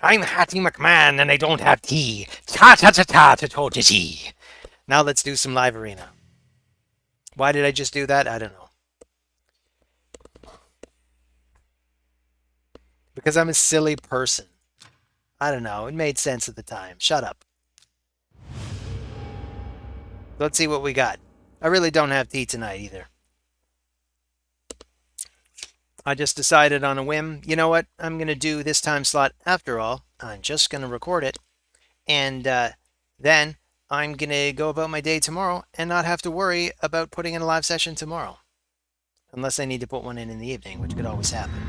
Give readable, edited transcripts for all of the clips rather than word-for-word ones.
I'm Hattie McMahon and I don't have tea. Ta ta ta ta ta ta ta tea. Now let's do some live arena. Why did I just do that? I don't know. Because I'm a silly person. I don't know. It made sense at the time. Shut up. Let's see what we got. I really don't have tea tonight either. I just decided on a whim, you know what? I'm going to do this time slot after all. I'm just going to record it. And then I'm going to go about my day tomorrow and not have to worry about putting in a live session tomorrow. Unless I need to put one in the evening, which could always happen.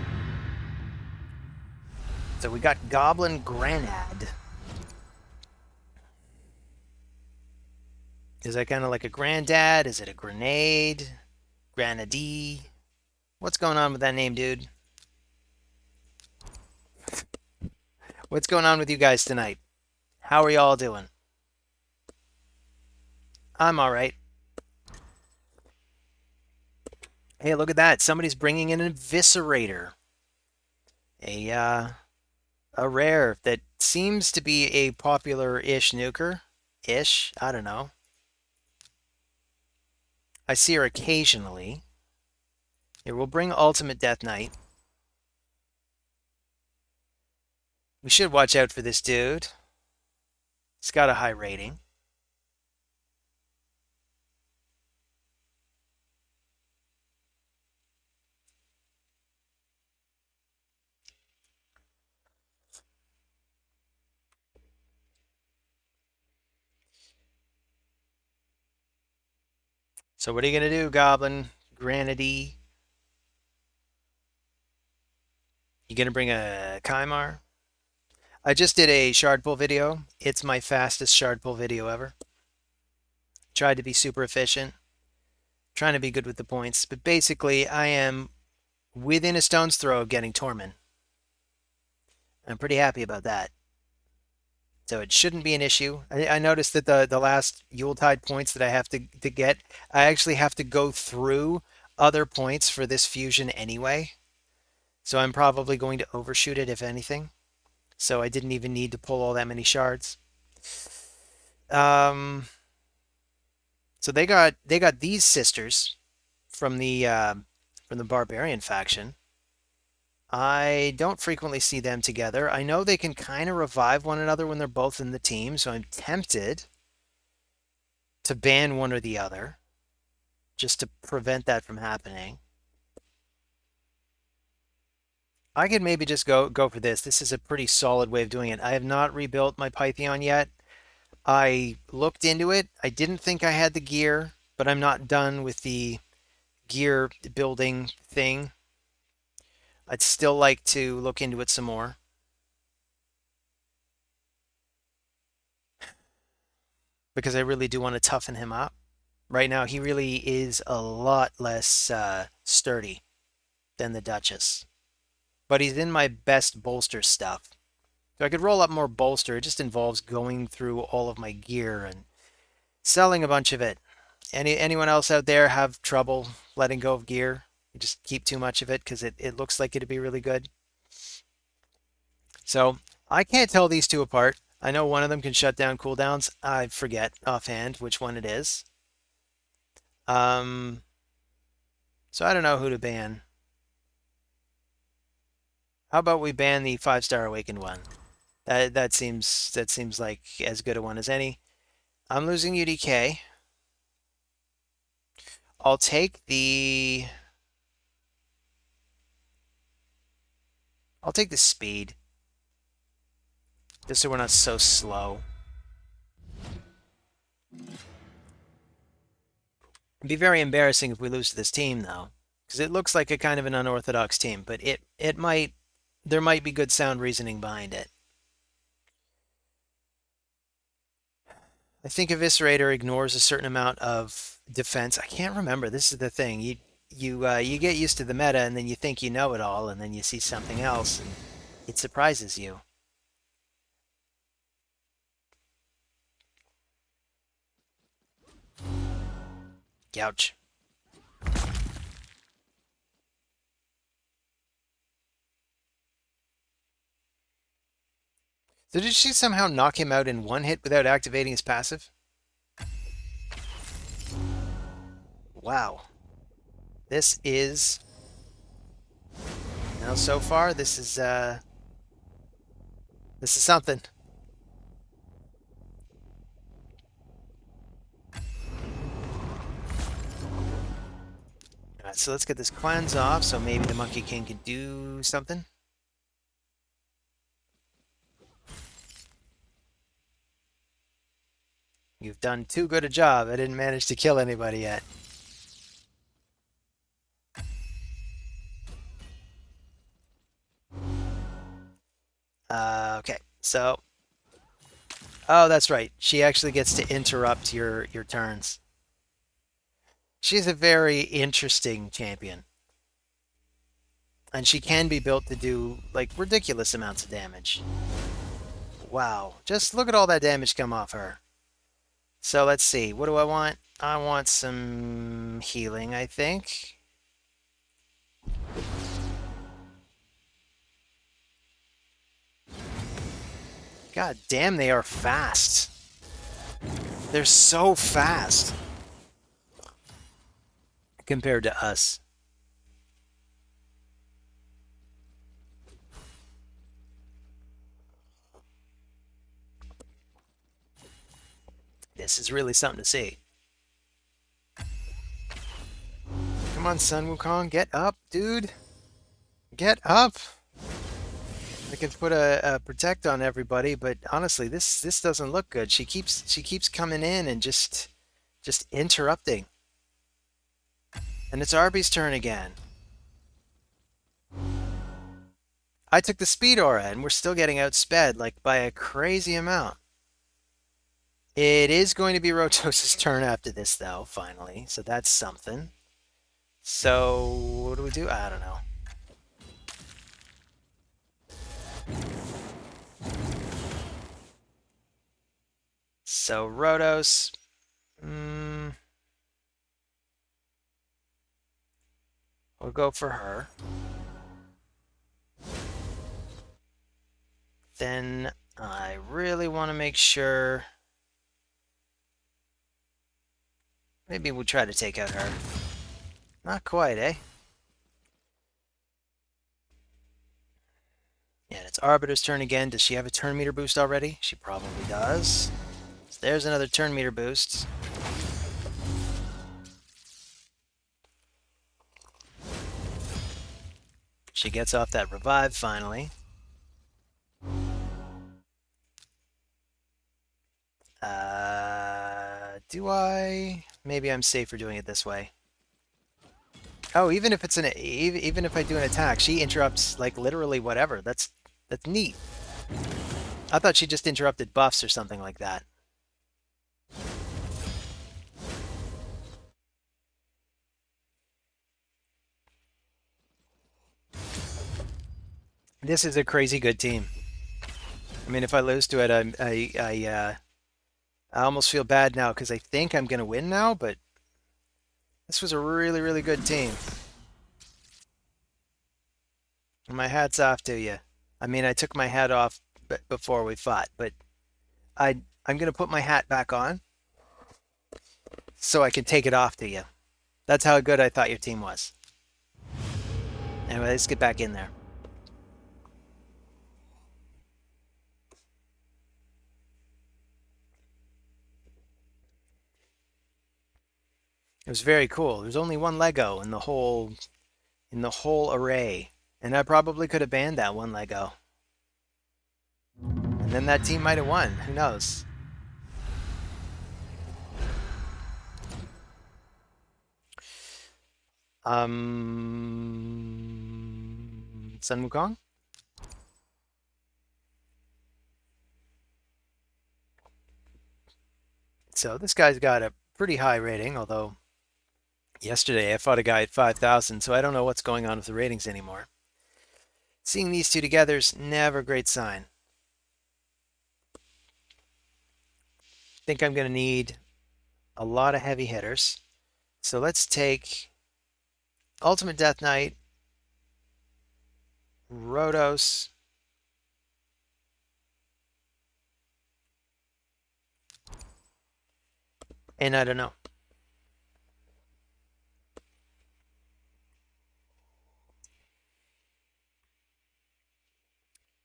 So we got Goblin Granad. Is that kind of like a granddad? Is it a grenade? Granadee? What's going on with that name, dude? What's going on with you guys tonight? How are y'all doing? I'm all right. Hey, look at that. Somebody's bringing in an Eviscerator. A a rare that seems to be a popular-ish nuker. Ish, I don't know. I see her occasionally. Here, we'll bring Ultimate Death Knight. We should watch out for this dude. He's got a high rating. So what are you going to do, Goblin? Granady? You going to bring a Kymar? I just did a shard pull video. It's my fastest shard pull video ever. Tried to be super efficient. Trying to be good with the points. But basically, I am within a stone's throw of getting Torment. I'm pretty happy about that. So it shouldn't be an issue. I noticed that the last Yuletide points that I have to get, I actually have to go through other points for this fusion anyway. So I'm probably going to overshoot it if anything. So I didn't even need to pull all that many shards. Um, so they got these sisters from the barbarian faction. I don't frequently see them together. I know they can kind of revive one another when they're both in the team, so I'm tempted to ban one or the other just to prevent that from happening. I could maybe just go for this. This is a pretty solid way of doing it. I have not rebuilt my Pythion yet. I looked into it. I didn't think I had the gear, but I'm not done with the gear building thing. I'd still like to look into it some more. Because I really do want to toughen him up. Right now, he really is a lot less sturdy than the Duchess. But he's in my best bolster stuff. So I could roll up more bolster. It just involves going through all of my gear and selling a bunch of it. Anyone else out there have trouble letting go of gear? You just keep too much of it because it looks like it'd be really good. So I can't tell these two apart. I know one of them can shut down cooldowns. I forget offhand which one it is. Um, so I don't know who to ban. How about we ban the 5-star awakened one? That seems like as good a one as any. I'm losing UDK. I'll take the speed. Just so we're not so slow. It'd be very embarrassing if we lose to this team though. Because it looks like a kind of an unorthodox team, but it might there might be good sound reasoning behind it. I think Eviscerator ignores a certain amount of defense. I can't remember. This is the thing. You get used to the meta, and then you think you know it all, and then you see something else, and it surprises you. Ouch. So did she somehow knock him out in one hit without activating his passive? Wow. This is... Now, so far, this is something. Alright, so let's get this cleanse off, so maybe the Monkey King can do something. You've done too good a job. I didn't manage to kill anybody yet. Okay, so... Oh, that's right. She actually gets to interrupt your turns. She's a very interesting champion. And she can be built to do, like, ridiculous amounts of damage. Wow. Just look at all that damage come off her. So let's see. What do I want? I want some healing, I think. God damn, they are fast. They're so fast compared to us. This is really something to see. Come on, Sun Wukong, get up, dude. Get up. I could put a protect on everybody, but honestly, this doesn't look good. She keeps coming in and just interrupting. And it's Arby's turn again. I took the speed aura, and we're still getting outsped like by a crazy amount. It is going to be Rotos's turn after this, though, finally. So that's something. So what do we do? I don't know. So Rotos, we'll go for her. Then I really want to make sure. Maybe we'll try to take out her. Not quite, eh? Yeah, it's Arbiter's turn again. Does she have a turn meter boost already? She probably does. So there's another turn meter boost. She gets off that revive finally. Do I? Maybe I'm safer doing it this way. Oh, even if it's even if I do an attack, she interrupts like literally whatever. That's neat. I thought she just interrupted buffs or something like that. This is a crazy good team. I mean, if I lose to it, I almost feel bad now because I think I'm gonna win now, but this was a really, really good team. My hat's off to you. I mean, I took my hat off before we fought, but I'm gonna put my hat back on so I can take it off to you. That's how good I thought your team was. Anyway, let's get back in there. It was very cool. There's only one Lego in the whole array, and I probably could have banned that one Lego. And then that team might have won. Who knows? Sun Wukong? So this guy's got a pretty high rating, although yesterday I fought a guy at 5,000, so I don't know what's going on with the ratings anymore. Seeing these two together is never a great sign. I think I'm going to need a lot of heavy hitters. So let's take Ultimate Death Knight, Rotos, And I don't know.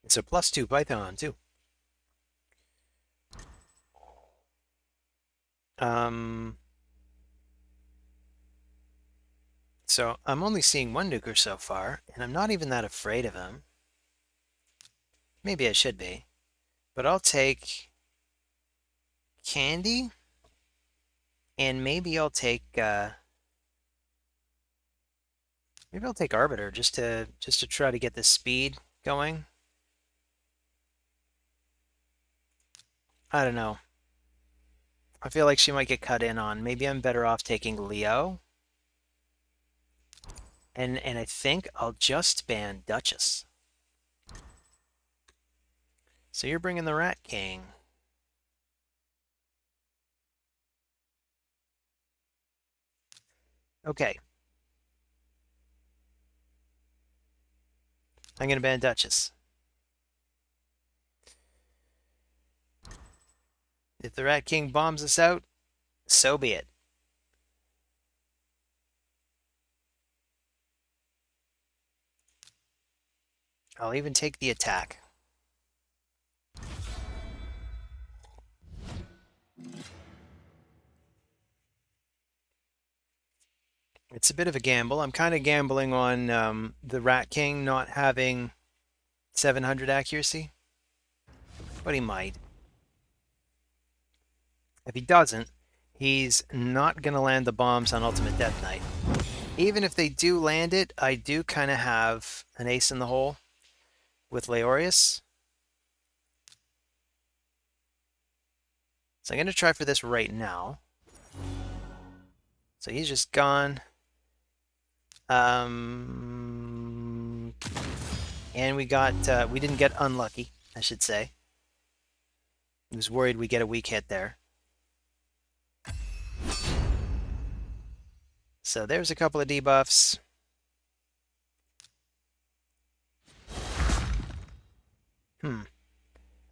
It's a +2 Python too. So I'm only seeing one nuker so far, and I'm not even that afraid of him. Maybe I should be. But I'll take Candy, and maybe I'll take Arbiter just to try to get the speed going. I don't know. I feel like she might get cut in on. Maybe I'm better off taking Leo. And I think I'll just ban Duchess. So you're bringing the Rat King. Okay. I'm going to ban Duchess. If the Rat King bombs us out, so be it. I'll even take the attack. It's a bit of a gamble. I'm kind of gambling on the Rat King not having 700 accuracy, but he might. If he doesn't, he's not going to land the bombs on Ultimate Death Knight. Even if they do land it, I do kind of have an ace in the hole with Leorius. So I'm going to try for this right now. So he's just gone. And we didn't get unlucky, I should say. I was worried we'd get a weak hit there. So there's a couple of debuffs.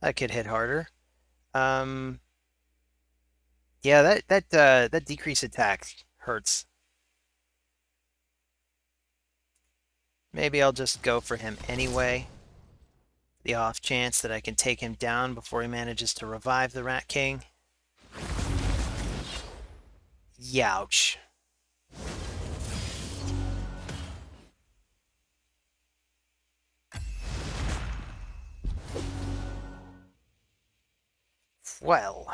That could hit harder. Yeah, that decreased attack hurts. Maybe I'll just go for him anyway. The off chance that I can take him down before he manages to revive the Rat King. Youch. Well.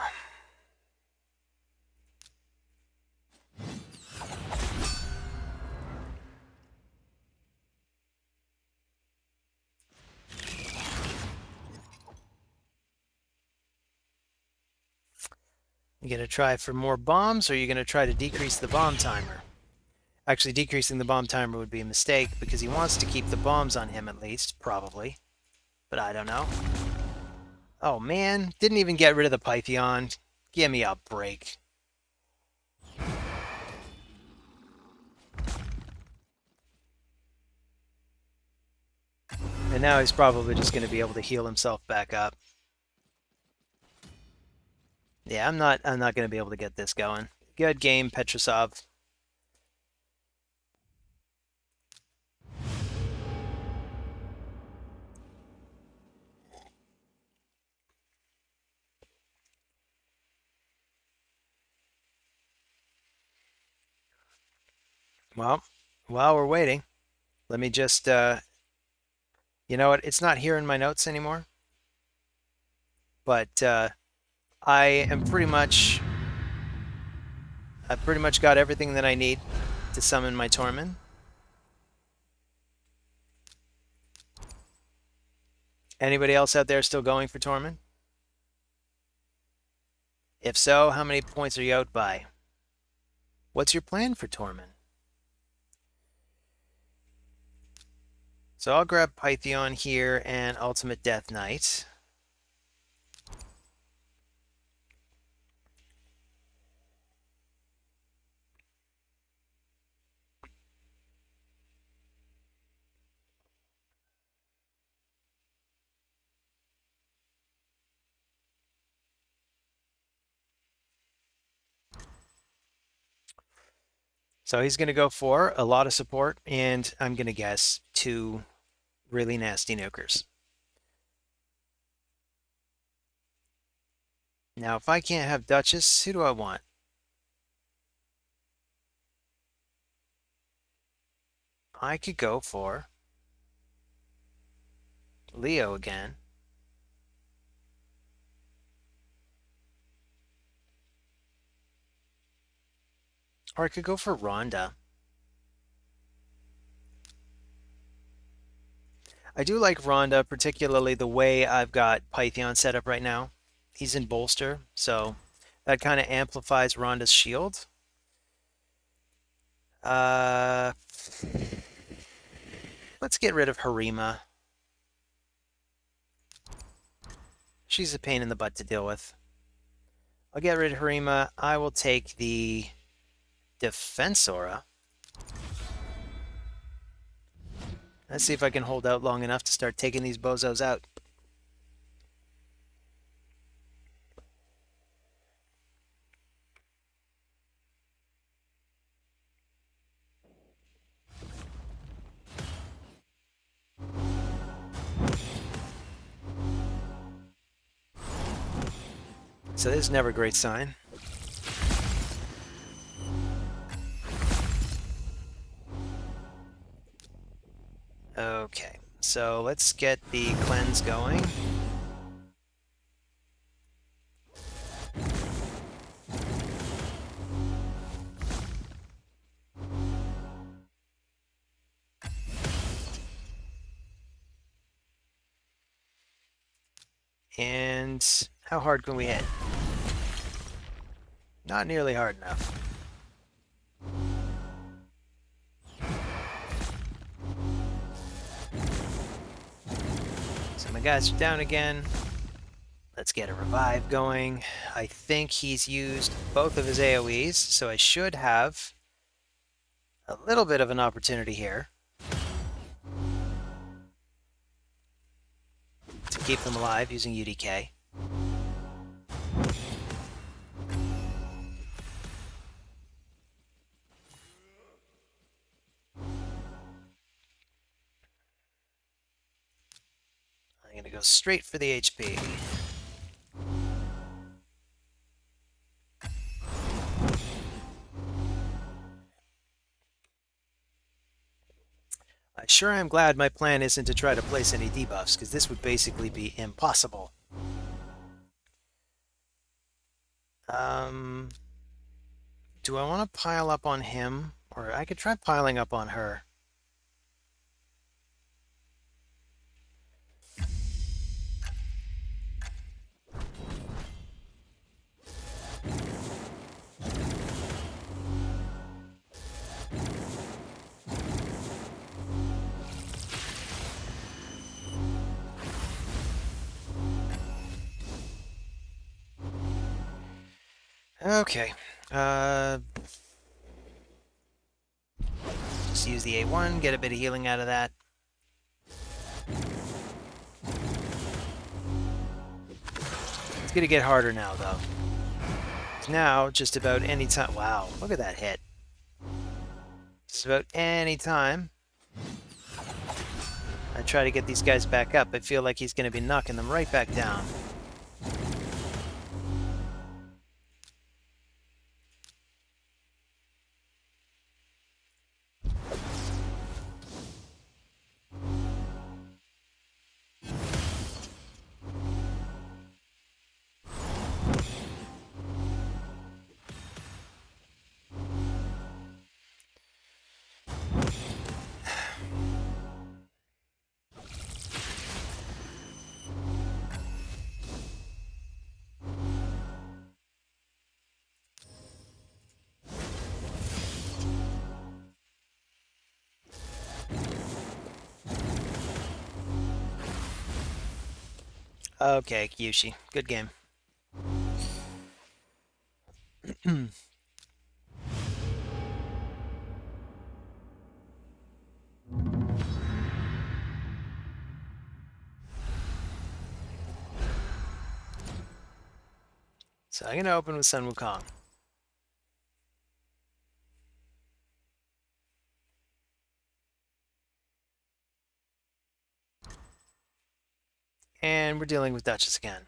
You gonna try for more bombs, or are you gonna try to decrease the bomb timer? Actually, decreasing the bomb timer would be a mistake, because he wants to keep the bombs on him at least, probably. But I don't know. Oh man, didn't even get rid of the Pythion. Give me a break. And now he's probably just going to be able to heal himself back up. Yeah, I'm not going to be able to get this going. Good game, Petrosov. Well, while we're waiting, let me just, you know what? It's not here in my notes anymore. But I've pretty much got everything that I need to summon my Tormund. Anybody else out there still going for Tormund? If so, how many points are you out by? What's your plan for Tormund? So I'll grab Pythion here and Ultimate Death Knight. So he's going to go for a lot of support, and I'm going to guess 2 really nasty nukers. Now, if I can't have Duchess, who do I want? I could go for Leo again. Or I could go for Rhonda. I do like Rhonda, particularly the way I've got Pythion set up right now. He's in bolster, so that kind of amplifies Rhonda's shield. Let's get rid of Harima. She's a pain in the butt to deal with. I'll get rid of Harima. I will take the Defensora. Let's see if I can hold out long enough to start taking these bozos out. So this is never a great sign. Okay, so let's get the cleanse going. And how hard can we hit? Not nearly hard enough. So my guys are down again. Let's get a revive going. I think he's used both of his AoEs, so I should have a little bit of an opportunity here to keep them alive using UDK. I'm going to go straight for the HP. I sure am glad my plan isn't to try to place any debuffs, because this would basically be impossible. Do I want to pile up on him? Or I could try piling up on her. Okay. Just use the A1, get a bit of healing out of that. It's going to get harder now, though. Now, just about any time... Wow, look at that hit. Just about any time I try to get these guys back up, I feel like he's going to be knocking them right back down. Okay, Kyushi. Good game. So I'm going to open with Sun Wukong. And we're dealing with Duchess again.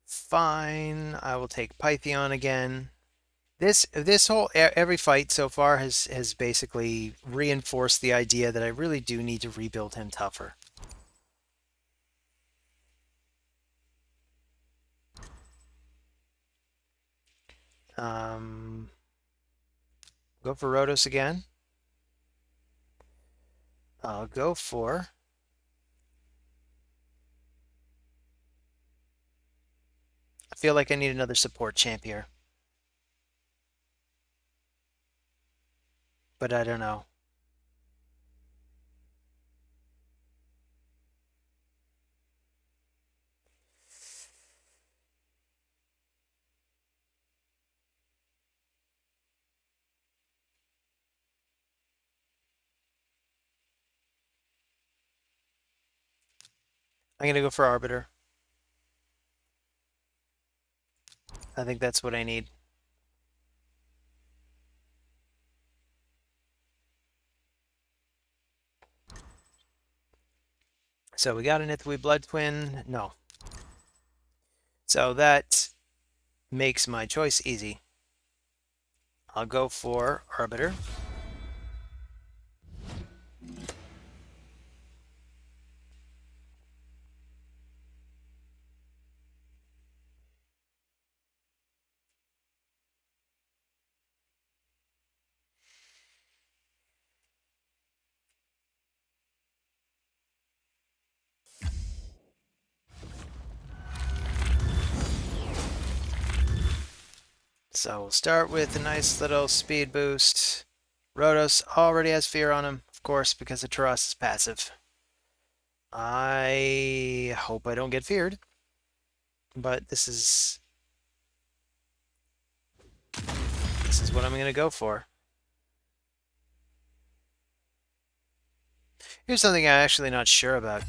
Fine, I will take Pythion again. This whole every fight so far has basically reinforced the idea that I really do need to rebuild him tougher. Go for Rhodos again. I'll go for I feel like I need another support champ here, but I don't know. I'm gonna go for Arbiter. I think that's what I need. So we got an Ithwi Blood Twin. No. So that makes my choice easy. I'll go for Arbiter. So we'll start with a nice little speed boost. Rhodos already has fear on him, of course, because the Taras is passive. I hope I don't get feared, but this is what I'm going to go for. Here's something I'm actually not sure about.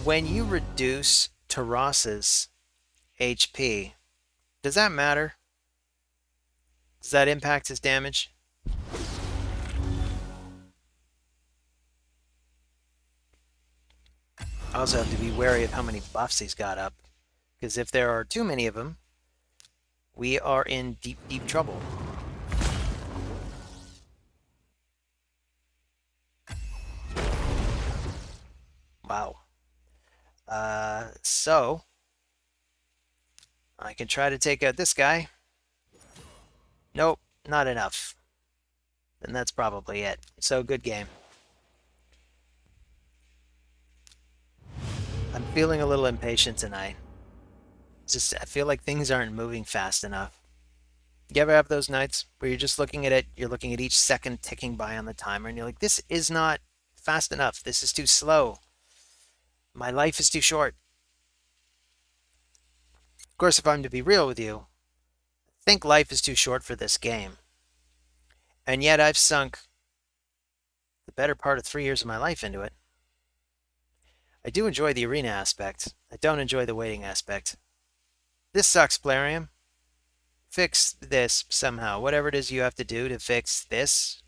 When you reduce Taras's HP, does that matter? Does that impact his damage? I also have to be wary of how many buffs he's got up, because if there are too many of them, we are in deep, deep trouble. Wow. So I can try to take out this guy. Nope, not enough. And that's probably it. So good game. I'm feeling a little impatient tonight. I feel like things aren't moving fast enough. You ever have those nights where you're just looking at it, you're looking at each second ticking by on the timer, and you're like, this is not fast enough. This is too slow. My life is too short. Of course, if I'm to be real with you, I think life is too short for this game. And yet I've sunk the better part of 3 years of my life into it. I do enjoy the arena aspect. I don't enjoy the waiting aspect. This sucks, Plarium. Fix this somehow. Whatever it is you have to do to fix this.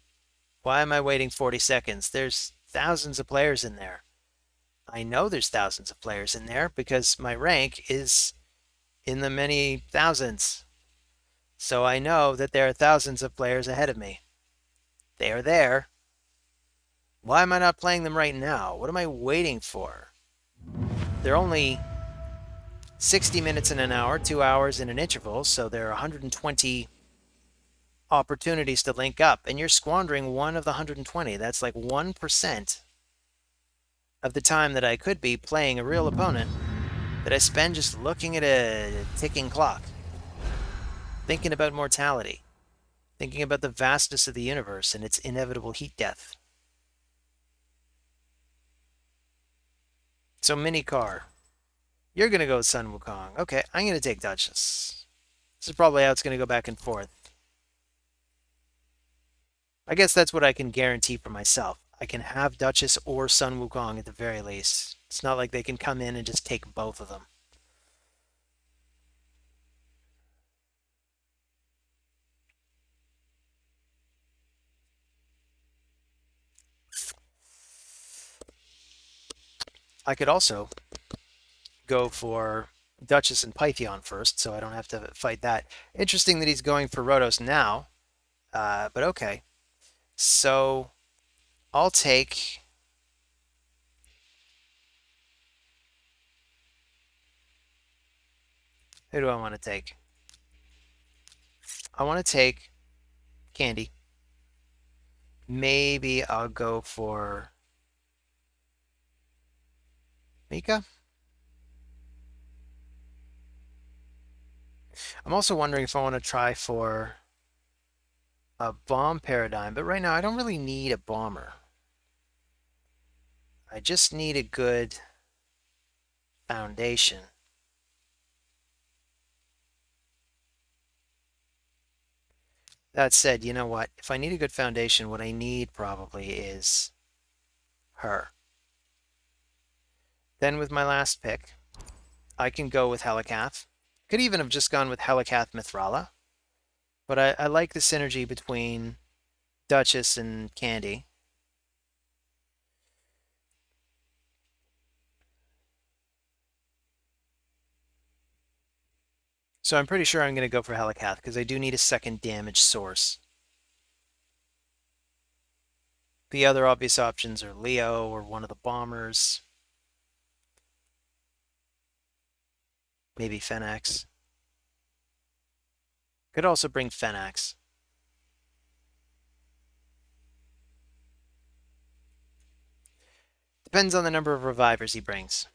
Why am I waiting 40 seconds? There's thousands of players in there. I know there's thousands of players in there because my rank is in the many thousands. So I know that there are thousands of players ahead of me. They are there. Why am I not playing them right now? What am I waiting for? They're only 60 minutes in an hour, 2 hours in an interval, so there are 120 opportunities to link up, and you're squandering one of the 120. That's like 1% of the time that I could be playing a real opponent that I spend just looking at a ticking clock, thinking about mortality, thinking about the vastness of the universe and its inevitable heat death. So mini car. You're going to go with Sun Wukong. Okay, I'm going to take Duchess. This is probably how it's going to go back and forth. I guess that's what I can guarantee for myself. I can have Duchess or Sun Wukong at the very least. It's not like they can come in and just take both of them. I could also go for Duchess and Pythion first, so I don't have to fight that. Interesting that he's going for Rotos now, but okay. So I'll take... Who do I want to take? I want to take Candy. Maybe I'll go for Mika. I'm also wondering if I want to try for a bomb paradigm, but right now I don't really need a bomber. I just need a good foundation. That said, you know what? If I need a good foundation, what I need probably is her. Then with my last pick, I can go with Helikath. Could even have just gone with Helikath Mithrala, but I like the synergy between Duchess and Candy. So I'm pretty sure I'm going to go for Helikath because I do need a second damage source. The other obvious options are Leo or one of the bombers. Maybe Phenax. Could also bring Phenax. Depends on the number of revivers he brings.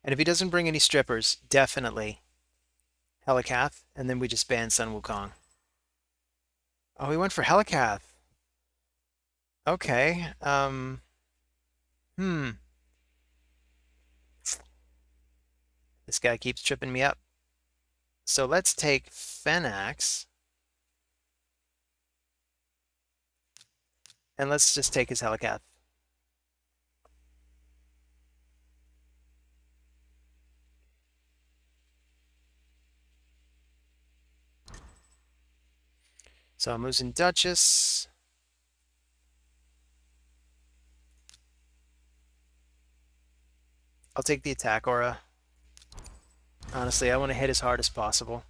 And if he doesn't bring any strippers, definitely Helikath, and then we just ban Sun Wukong. Oh, he went for Helikath. Okay. This guy keeps tripping me up. So let's take Phenax. And let's just take his Helikath. So I'm losing Duchess. I'll take the attack aura. Honestly, I want to hit as hard as possible.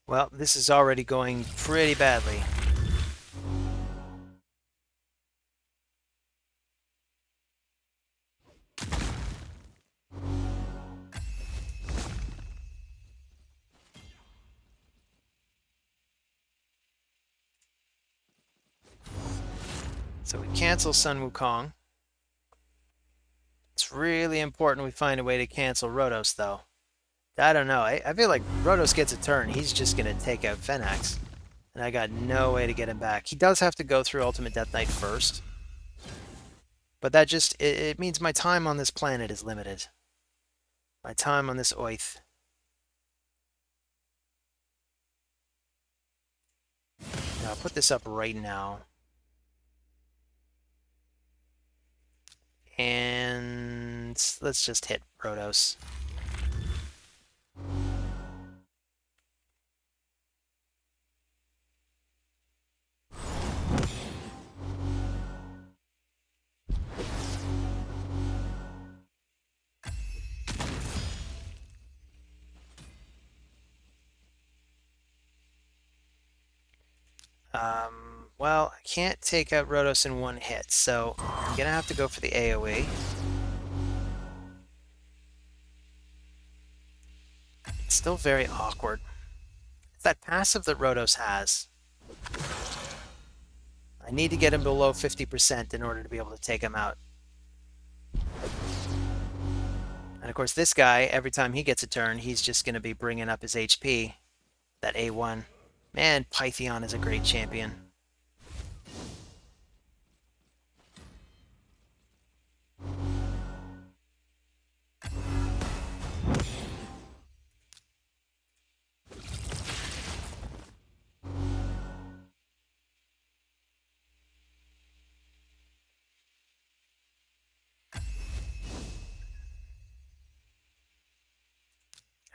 Well, this is already going pretty badly. So we cancel Sun Wukong. It's really important we find a way to cancel Rotos, though. I don't know. I feel like Rotos gets a turn. He's just going to take out Phenax. And I got no way to get him back. He does have to go through Ultimate Death Knight first. But that just, it means my time on this planet is limited. My time on this Oath. Now, I'll put this up right now. And let's just hit Rotos. Well, I can't take out Rotos in one hit, so I'm going to have to go for the AoE. It's still very awkward. It's that passive that Rotos has. I need to get him below 50% in order to be able to take him out. And of course, this guy, every time he gets a turn, he's just going to be bringing up his HP. That A1. Man, Pythion is a great champion.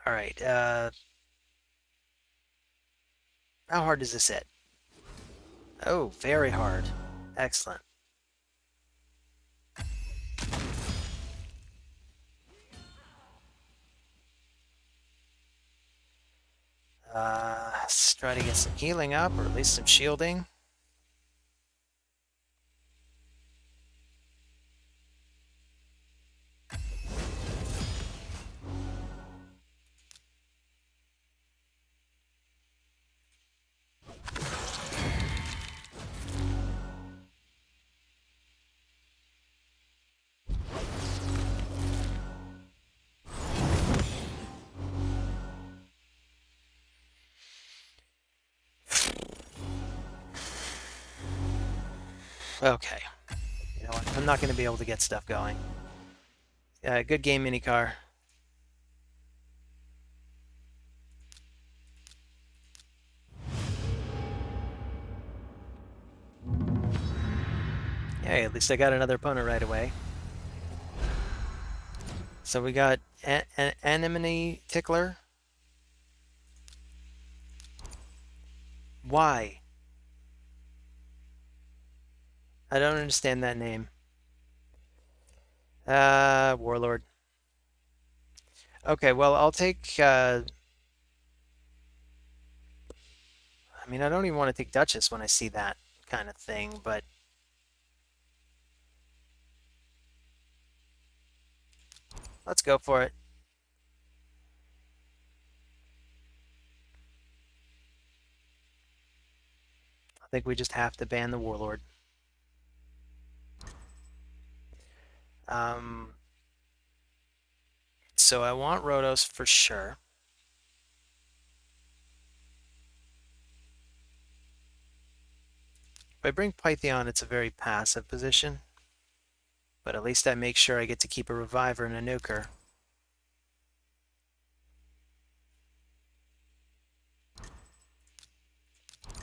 All right. How hard does this hit? Oh, very hard. Excellent. Let's try to get some healing up, or at least some shielding. Okay. You know what? I'm not going to be able to get stuff going. Good game, Minicar. Hey, at least I got another opponent right away. So we got an Anemone Tickler. Why? I don't understand that name. Warlord. Okay, well, I'll take, I mean, I don't even want to take Duchess when I see that kind of thing, but let's go for it. I think we just have to ban the Warlord. So I want Rhodos for sure. If I bring Pythion, it's a very passive position, but at least I make sure I get to keep a Reviver and a Nuker.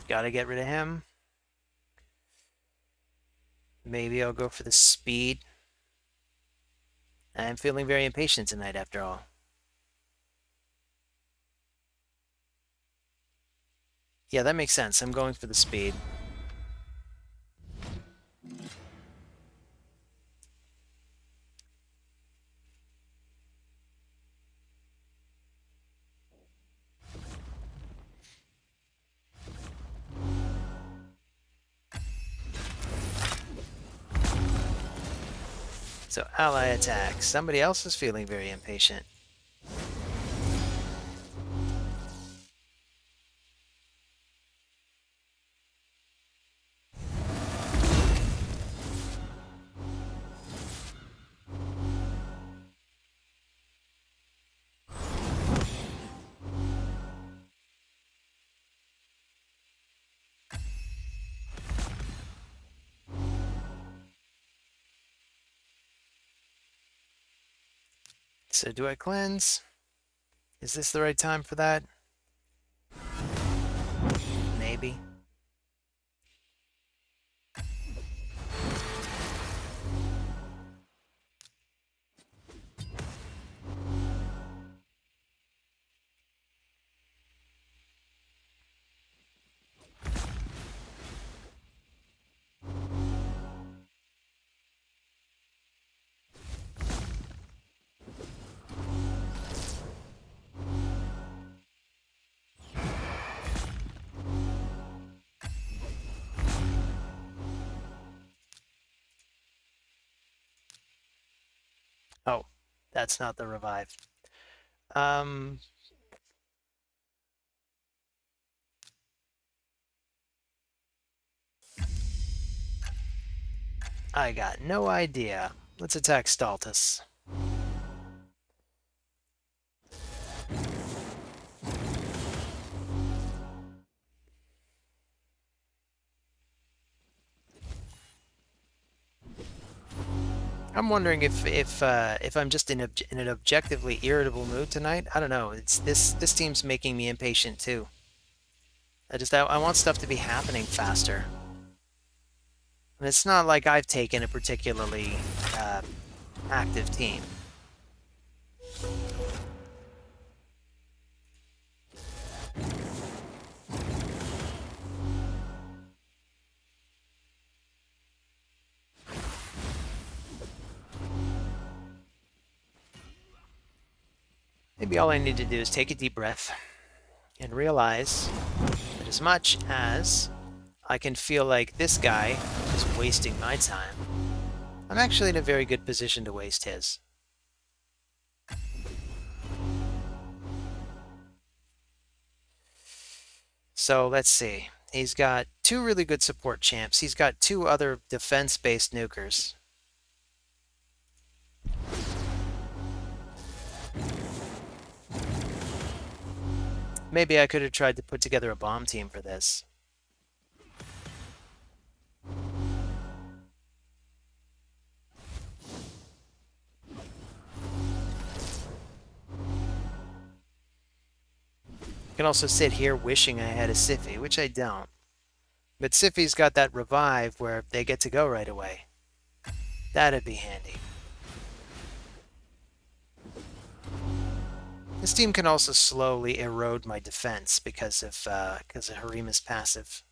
Gotta get rid of him. Maybe I'll go for the speed. I'm feeling very impatient tonight after all. Yeah, that makes sense. I'm going for the speed. So ally attack. Somebody else is feeling very impatient. So do I cleanse? Is this the right time for that? Maybe. Oh, that's not the revive. I got no idea. Let's attack Staltus. I'm wondering if I'm just in an objectively irritable mood tonight. I don't know. It's this team's making me impatient too. I want stuff to be happening faster. And it's not like I've taken a particularly active team. Maybe all I need to do is take a deep breath and realize that as much as I can feel like this guy is wasting my time, I'm actually in a very good position to waste his. So let's see. He's got two really good support champs. He's got two other defense-based nukers. Maybe I could have tried to put together a bomb team for this. I can also sit here wishing I had a Siphi, which I don't. But Siphi's got that revive where they get to go right away. That'd be handy. This team can also slowly erode my defense because of Harima's passive.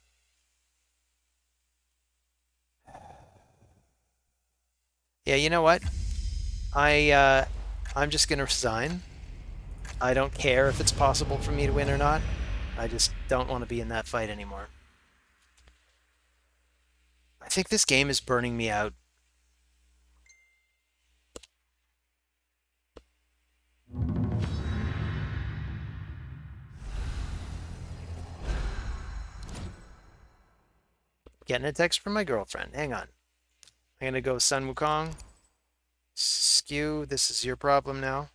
Yeah, you know what? I'm just gonna resign. I don't care if it's possible for me to win or not. I just don't want to be in that fight anymore. I think this game is burning me out. Getting a text from my girlfriend. Hang on. I'm gonna go Sun Wukong. Skew, this is your problem now.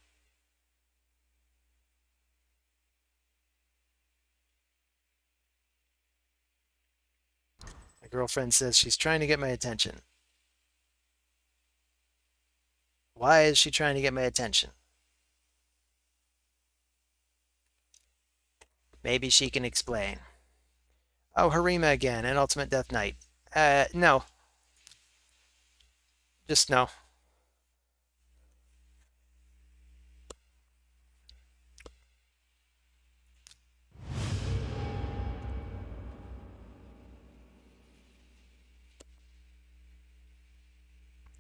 My girlfriend says she's trying to get my attention. Why is she trying to get my attention? Maybe she can explain. Oh, Harima again, and Ultimate Death Knight. No. Just no.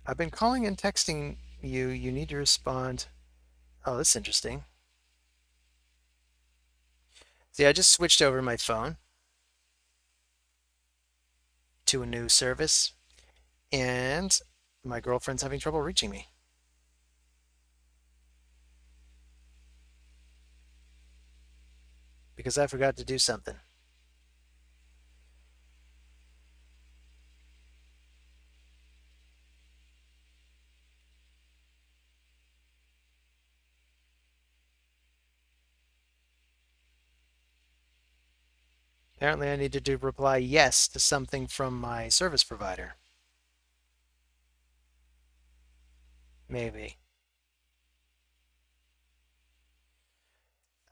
I've been calling and texting you. You need to respond. Oh, that's interesting. See, I just switched over my phone to a new service, and my girlfriend's having trouble reaching me. Because I forgot to do something. Apparently I needed to reply yes to something from my service provider. Maybe.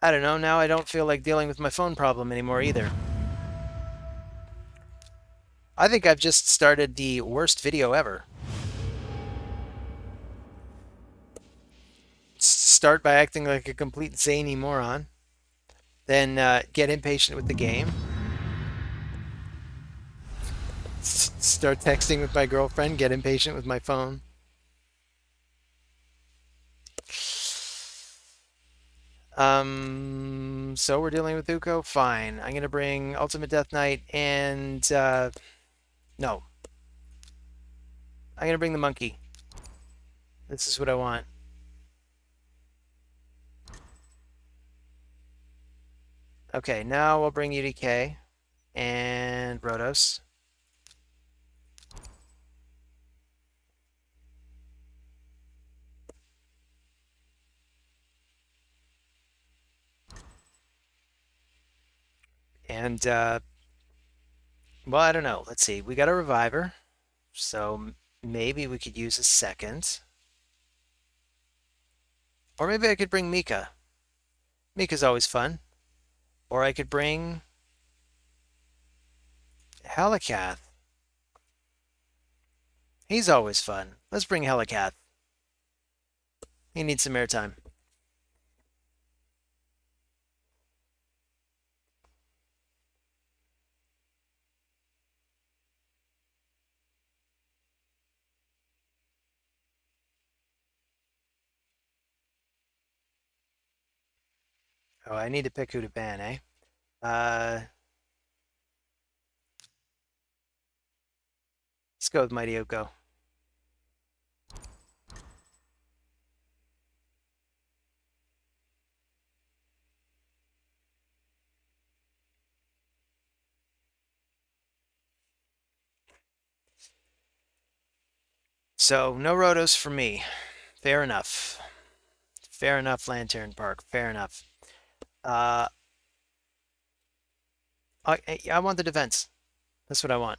I don't know, now I don't feel like dealing with my phone problem anymore either. I think I've just started the worst video ever. Start by acting like a complete zany moron, then get impatient with the game, start texting with my girlfriend, get impatient with my phone. So we're dealing with Uko? Fine. I'm gonna bring Ultimate Death Knight and, no. I'm gonna bring the monkey. This is what I want. Okay, now we'll bring UDK and Rotos. And, well, I don't know. Let's see. We got a Reviver, so maybe we could use a second. Or maybe I could bring Mika. Mika's always fun. Or I could bring Helikath. He's always fun. Let's bring Helikath. He needs some airtime. Oh, I need to pick who to ban, eh? Let's go with Mighty Oko. So, no rotos for me. Fair enough. Fair enough, Lantern Park. Fair enough. Uh, I want the defense. That's what I want.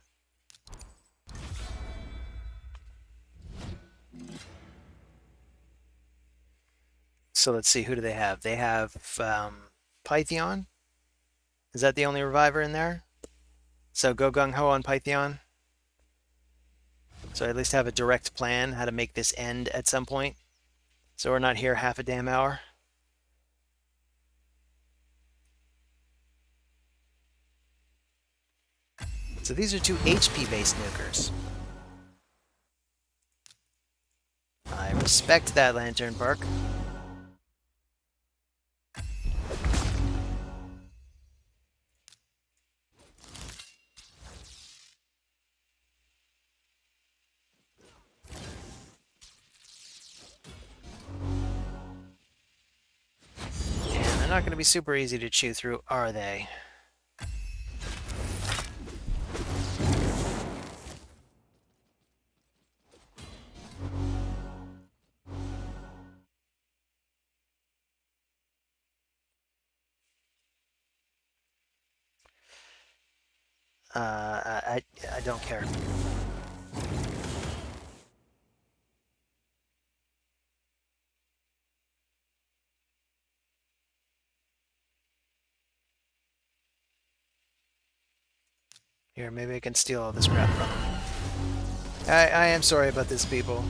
So let's see, who do they have? They have Pythion. Is that the only reviver in there? So go gung ho on Pythion. So I at least have a direct plan how to make this end at some point. So we're not here half a damn hour. So these are two HP-based nukers. I respect that, Lantern Park. And they're not going to be super easy to chew through, are they? I don't care. Here, maybe I can steal all this crap from them. I am sorry about this, people.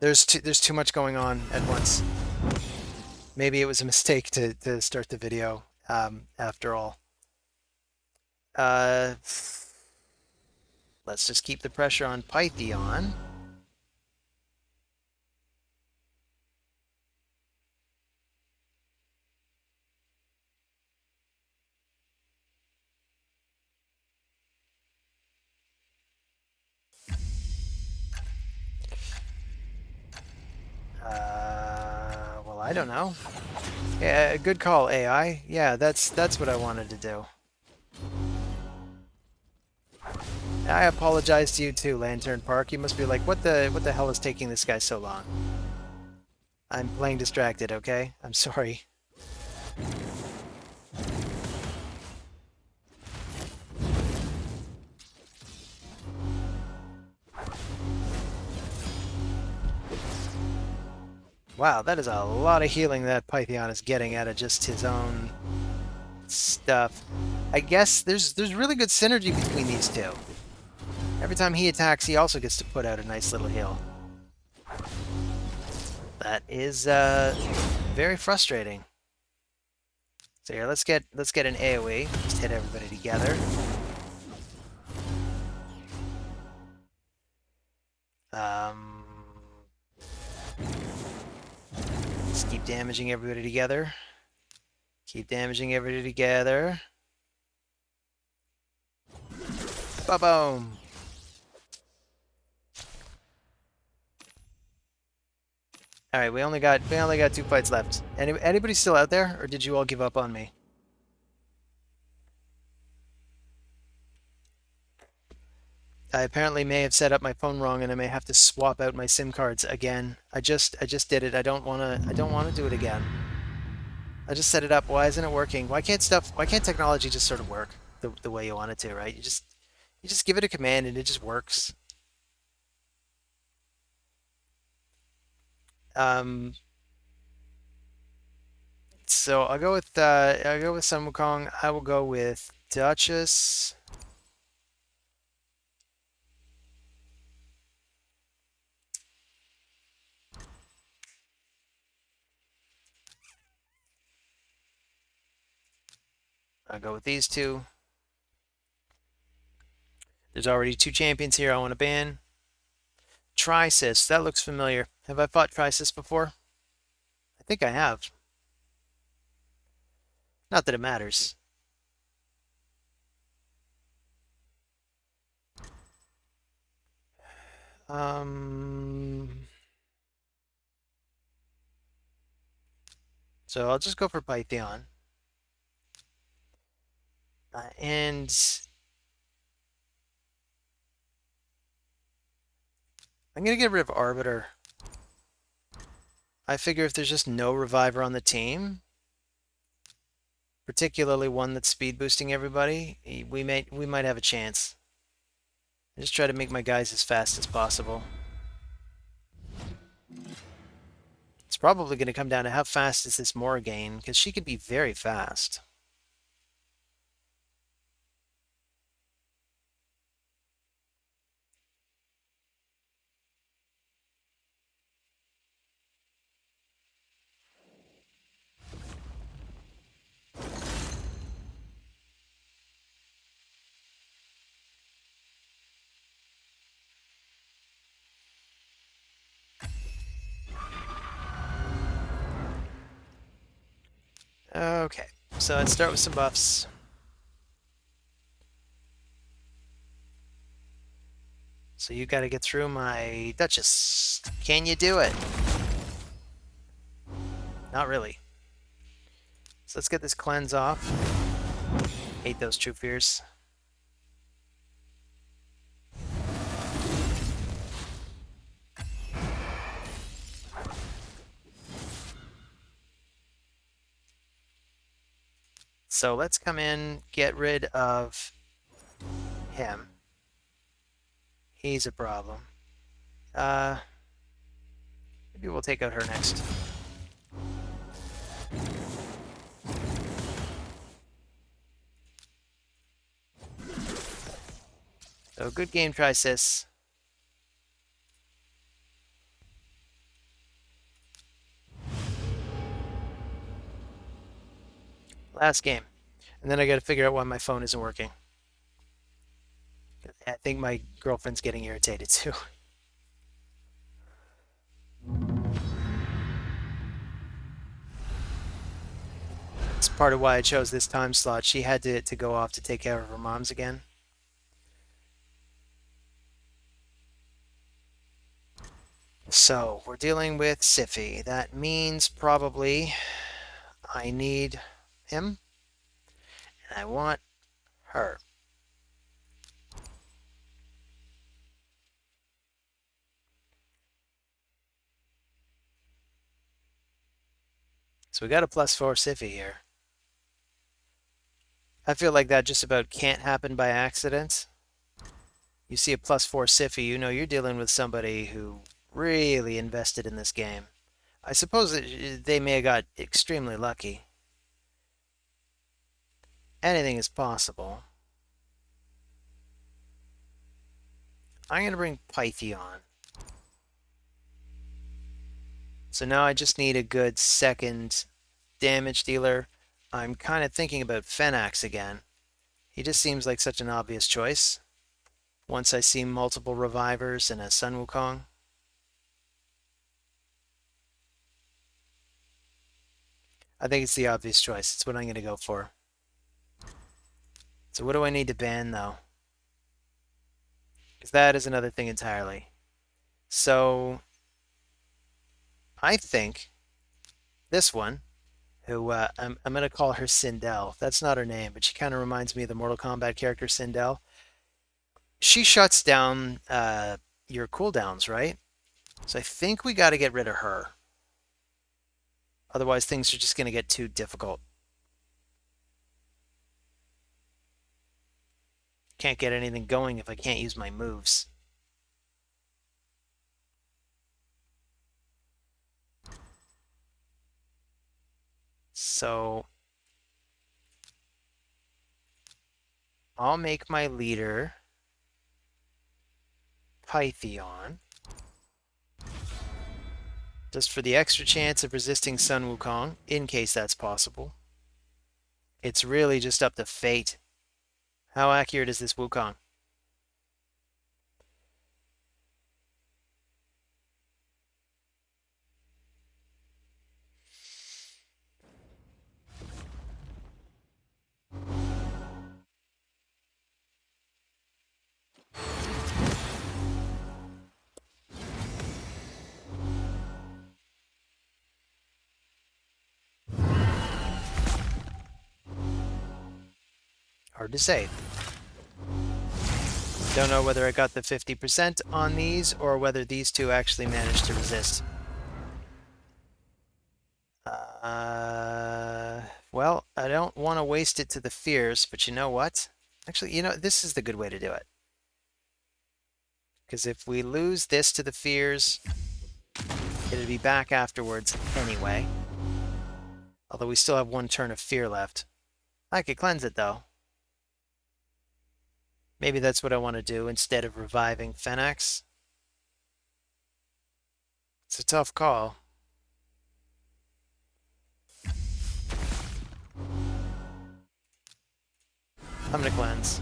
There's too much going on at once. Maybe it was a mistake to start the video, after all. Let's just keep the pressure on Pythion. Well, I don't know. Yeah, good call, AI. Yeah, that's what I wanted to do. I apologize to you too, Lantern Park. You must be like, what the hell is taking this guy so long? I'm playing distracted, okay? I'm sorry. Wow, that is a lot of healing that Pythion is getting out of just his own stuff. I guess there's really good synergy between these two. Every time he attacks, he also gets to put out a nice little heal. That is very frustrating. So here, let's get an AoE. Just hit everybody together. Just keep damaging everybody together. Keep damaging everybody together. Ba-boom! All right, we only got 2 fights left. Anybody still out there, or did you all give up on me? I apparently may have set up my phone wrong, and I may have to swap out my SIM cards again. I just did it. I don't wanna do it again. I just set it up. Why isn't it working? Why can't technology just sort of work the way you want it to, right? You just give it a command and it just works. So I'll go with Sun Wukong. I will go with Duchess. I'll go with these two. There's already 2 champions here I want to ban. Trisis, that looks familiar. Have I fought Trisis before? I think I have. Not that it matters. Um, so I'll just go for Pythion. And I'm going to get rid of Arbiter. I figure if there's just no Reviver on the team, particularly one that's speed boosting everybody, we might have a chance. I just try to make my guys as fast as possible. It's probably going to come down to how fast is this Morrigan, because she could be very fast. Okay, so let's start with some buffs. So you got to get through my Duchess. Can you do it? Not really. So let's get this cleanse off. Hate those true fears. So let's come in, get rid of him. He's a problem. Maybe we'll take out her next. So good game, Trisis. Last game. And then I got to figure out why my phone isn't working. I think my girlfriend's getting irritated too. It's part of why I chose this time slot. She had to go off to take care of her mom's again. So we're dealing with Siphi. That means probably I need him and I want her. So we got a +4 Siphi here. I feel like that just about can't happen by accident. You see a +4 Siphi, you know you're dealing with somebody who really invested in this game. I suppose that they may have got extremely lucky. Anything is possible. I'm going to bring Pythion. So now I just need a good second damage dealer. I'm kind of thinking about Phenax again. He just seems like such an obvious choice. Once I see multiple revivers and a Sun Wukong. I think it's the obvious choice. It's what I'm going to go for. So what do I need to ban, though? Because that is another thing entirely. So I think this one, who I'm going to call her Sindel. That's not her name, but she kind of reminds me of the Mortal Kombat character Sindel. She shuts down your cooldowns, right? So I think we got to get rid of her. Otherwise, things are just going to get too difficult. Can't get anything going if I can't use my moves. So I'll make my leader Pythion. Just for the extra chance of resisting Sun Wukong, in case that's possible. It's really just up to fate. How accurate is this Wukong? Hard to say. Don't know whether I got the 50% on these or whether these two actually managed to resist. Well, I don't want to waste it to the fears, but you know what? Actually, you know, this is the good way to do it. Because if we lose this to the fears, it'll be back afterwards anyway. Although we still have one turn of fear left. I could cleanse it, though. Maybe that's what I want to do instead of reviving Phenax. It's a tough call. I'm going to cleanse.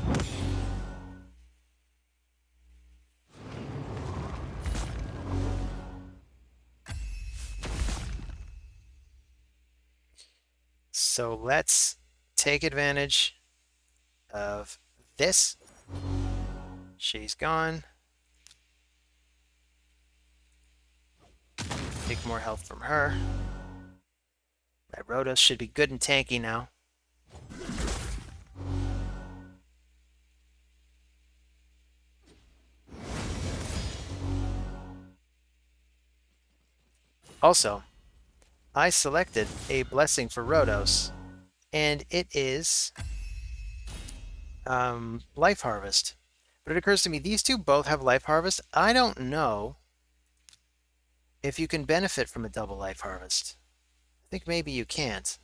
So let's take advantage of this. She's gone. Take more health from her. My Rotos should be good and tanky now. Also, I selected a blessing for Rotos, and it is Life Harvest. But it occurs to me, these two both have Life Harvest. I don't know if you can benefit from a double Life Harvest. I think maybe you can't.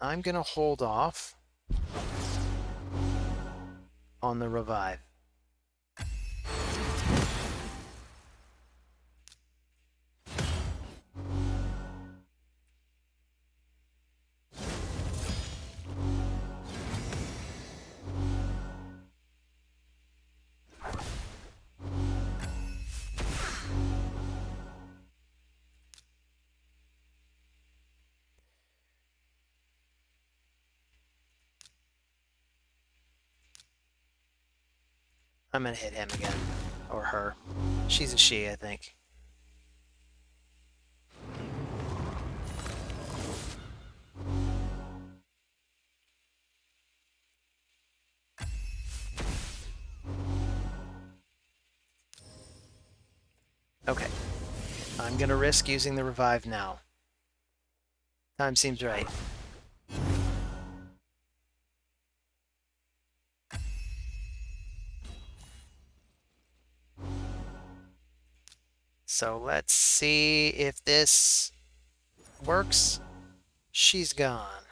I'm going to hold off on the revive. I'm going to hit him again. Or her. She's a she, I think. Okay. I'm going to risk using the revive now. Time seems right. So let's see if this works. She's gone.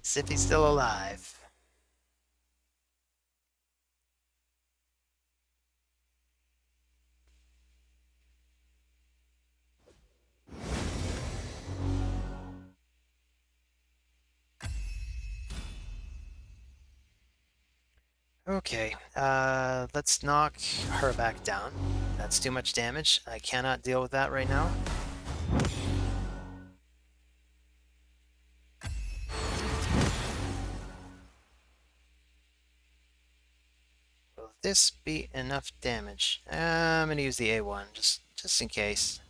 Zippy's still alive. Okay, let's knock her back down. That's too much damage. I cannot deal with that right now. Will this be enough damage? I'm gonna use the A1, just in case.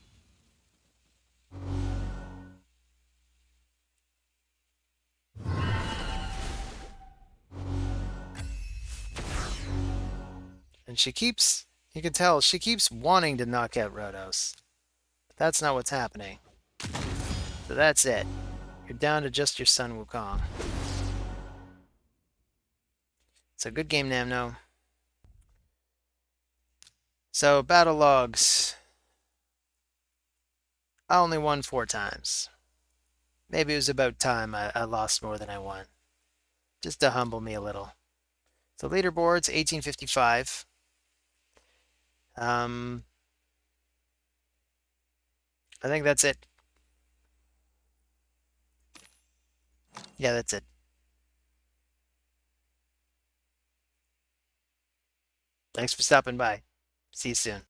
And she keeps, you can tell, she keeps wanting to knock out Rotos. But that's not what's happening. So that's it. You're down to just your Sun Wukong. So good game, Namno. So, battle logs. I only won 4 times. Maybe it was about time I lost more than I won. Just to humble me a little. So leaderboards, 1855. I think that's it. Yeah, that's it. Thanks for stopping by. See you soon.